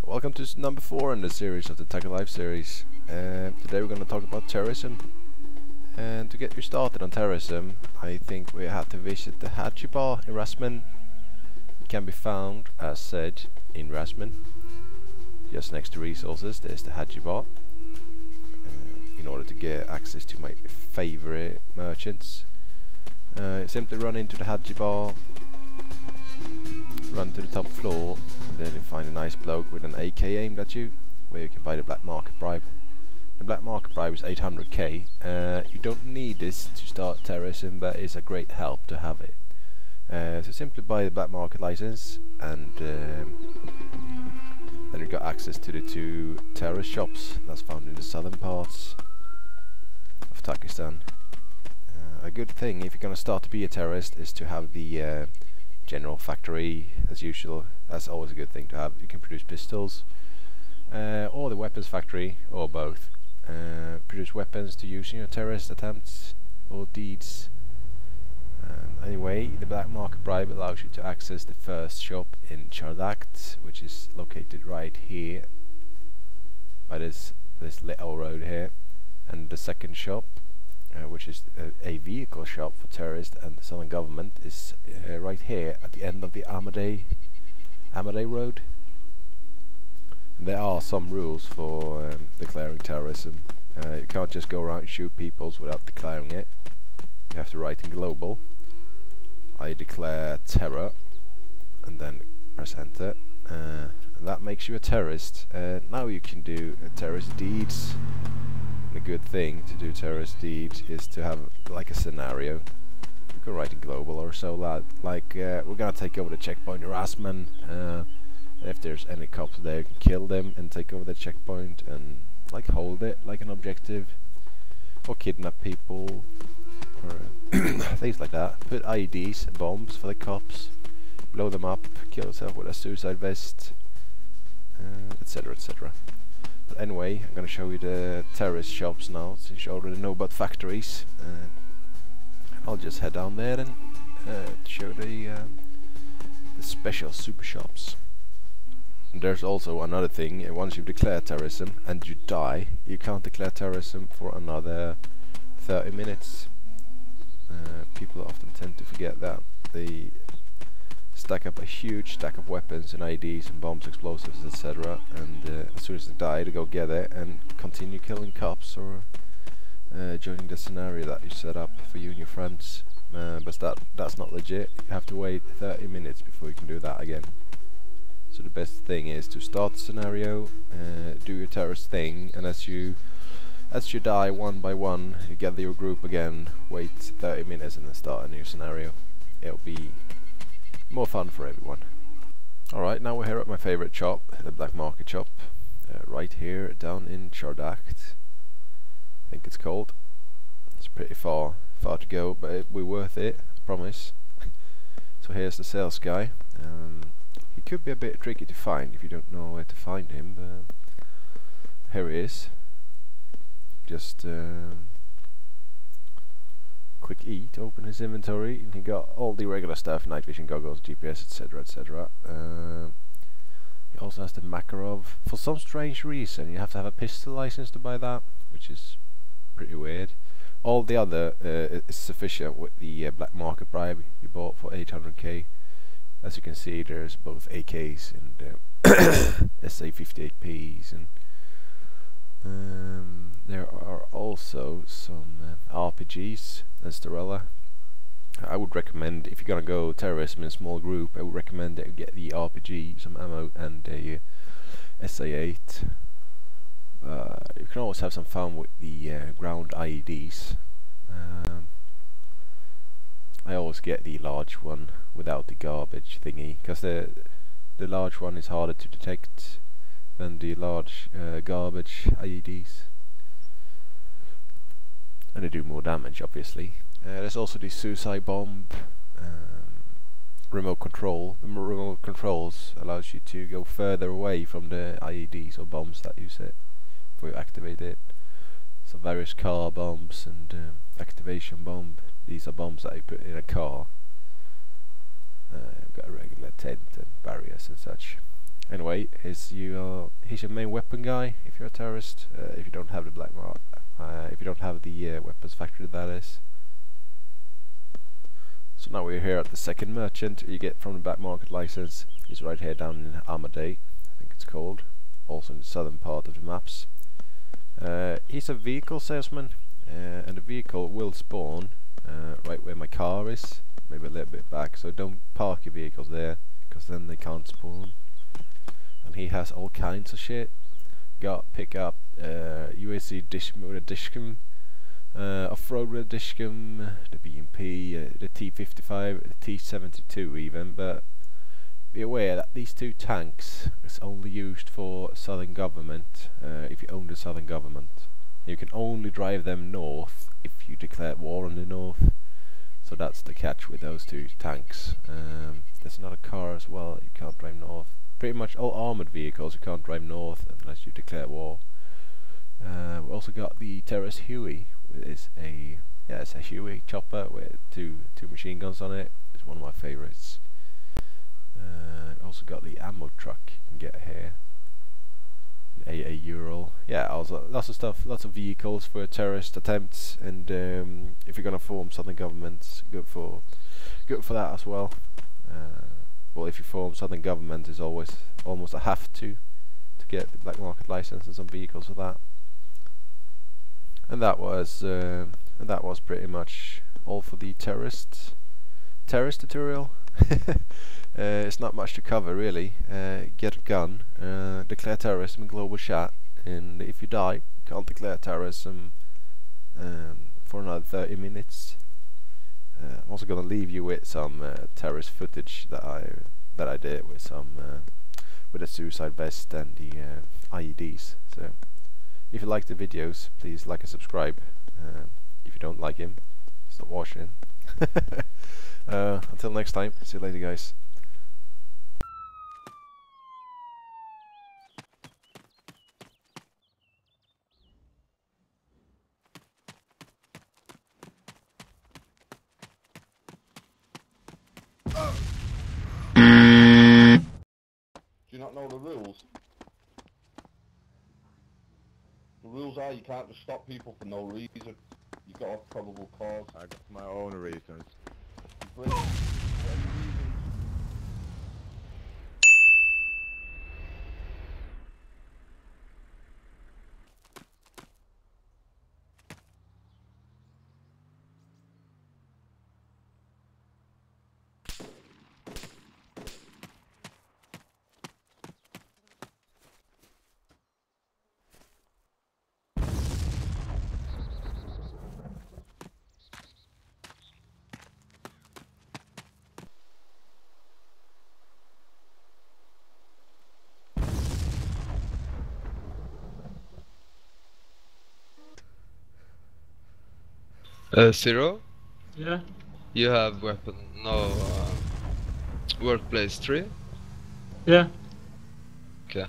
Welcome to number 4 in the series of the Taki Life series. Today we're going to talk about terrorism. And to get you started on terrorism, I think we have to visit the Haji Bar in Rasman. It can be found, as said, in Rasman. Just next to resources, there's the Haji Bar. In order to get access to my favorite merchants, simply run into the Haji Bar, run to the top floor, and then you find a nice bloke with an AK aimed at you, where you can buy the black market bribe. The black market bribe is 800k. You don't need this to start terrorism, but it's a great help to have it. So simply buy the black market license, and then you got access to the 2 terrorist shops that's found in the southern parts of Pakistan. A good thing if you're gonna start to be a terrorist is to have the general factory, as usual. That's always a good thing to have. You can produce pistols, or the weapons factory, or both. Produce weapons to use in your terrorist attempts or deeds. Anyway, the black market bribe allows you to access the first shop in Chardakt, which is located right here by this little road here, and the second shop, which is a vehicle shop for terrorists and the southern government, is right here at the end of the Ahmadiyya road. And there are some rules for declaring terrorism. You can't just go around and shoot people without declaring it. You have to write in global, I declare terror, and then press enter. And that makes you a terrorist. Now you can do terrorist deeds. A good thing to do terrorist deeds is to have like a scenario. You can write in global or so, like we're gonna take over the checkpoint in Rasman. If there's any cops there, you can kill them and take over the checkpoint and like hold it like an objective, or kidnap people, or things like that. Put IEDs and bombs for the cops, blow them up, kill yourself with a suicide vest, etc, etc. But anyway, I'm gonna show you the terrorist shops now, since you already know about factories. I'll just head down there and show the special super shops. And there's also another thing: once you've declared terrorism and you die, you can't declare terrorism for another 30 minutes. People often tend to forget that. They stack up a huge stack of weapons and IEDs and bombs, explosives, etc. And as soon as they die, they go get it and continue killing cops, or joining the scenario that you set up for you and your friends. But that's not legit. You have to wait 30 minutes before you can do that again. So the best thing is to start the scenario, do your terrorist thing, and as you die one by one, you gather your group again, wait 30 minutes, and then start a new scenario. It'll be more fun for everyone. Alright, now we're here at my favorite shop, the black market shop, right here down in Chardakt, I think it's called. It's pretty far to go, but it'll be worth it, I promise. So here's the sales guy. He could be a bit tricky to find if you don't know where to find him, but here he is. Just click E to open his inventory, and he got all the regular stuff: night vision goggles, GPS, etc, etc. He also has the Makarov. For some strange reason, you have to have a pistol license to buy that, which is pretty weird. All the other is sufficient with the black market bribe you bought for 800k. As you can see, there's both AKs and SA-58Ps, and there are also some RPGs and Starella. I would recommend, if you're gonna go terrorism in a small group, I would recommend that you get the RPG, some ammo, and a SA-8. You can always have some fun with the ground IEDs. I always get the large one without the garbage thingy, because the large one is harder to detect than the large garbage IEDs, and they do more damage, obviously. There's also the suicide bomb, remote control. The remote controls allows you to go further away from the IEDs or bombs that you set before you activate it. So various car bombs and activation bomb. These are bombs that you put in a car. You've got a regular tent and barriers and such. Anyway, he's your main weapon guy if you're a terrorist. If you don't have the black market, if you don't have the weapons factory, that is. So now we're here at the second merchant you get from the black market license. He's right here down in Armaday, I think it's called, also in the southern part of the maps. He's a vehicle salesman, and the vehicle will spawn right where my car is, maybe a little bit back, so don't park your vehicles there, because then they can't spawn. And he has all kinds of shit. Got pickup, UAC with a dishcam, off-road with a dishcam, the BMP, the T55, the T72 even, but be aware that these two tanks is only used for southern government, if you own the southern government. You can only drive them north if you declare war on the north, so that's the catch with those two tanks. There's another car as well, you can't drive north. Pretty much all armoured vehicles you can't drive north unless you declare war. We also got the terrorist Huey, which is it's a Huey chopper with two machine guns on it. It's one of my favourites. Also got the ammo truck you can get here. A Ural. Yeah, also lots of stuff, lots of vehicles for terrorist attempts, and if you're gonna form southern government, good for that as well. Well, if you form southern government, it's always almost a have to get the black market license and some vehicles for that. And that was pretty much all for the terrorist tutorial. It's not much to cover really. Get a gun, declare terrorism in global chat, and if you die, you can't declare terrorism for another 30 minutes. I'm also gonna leave you with some terrorist footage that I did with some with a suicide vest and the IEDs. So if you like the videos, please like and subscribe. If you don't like him, stop watching. Until next time, see you later, guys. Do you not know the rules? The rules are you can't just stop people for no reason. You've got to have probable cause. I got my own reasons. Great. Any reasons? Zero, Yeah. you have weapon, no workplace 3? Yeah. Okay.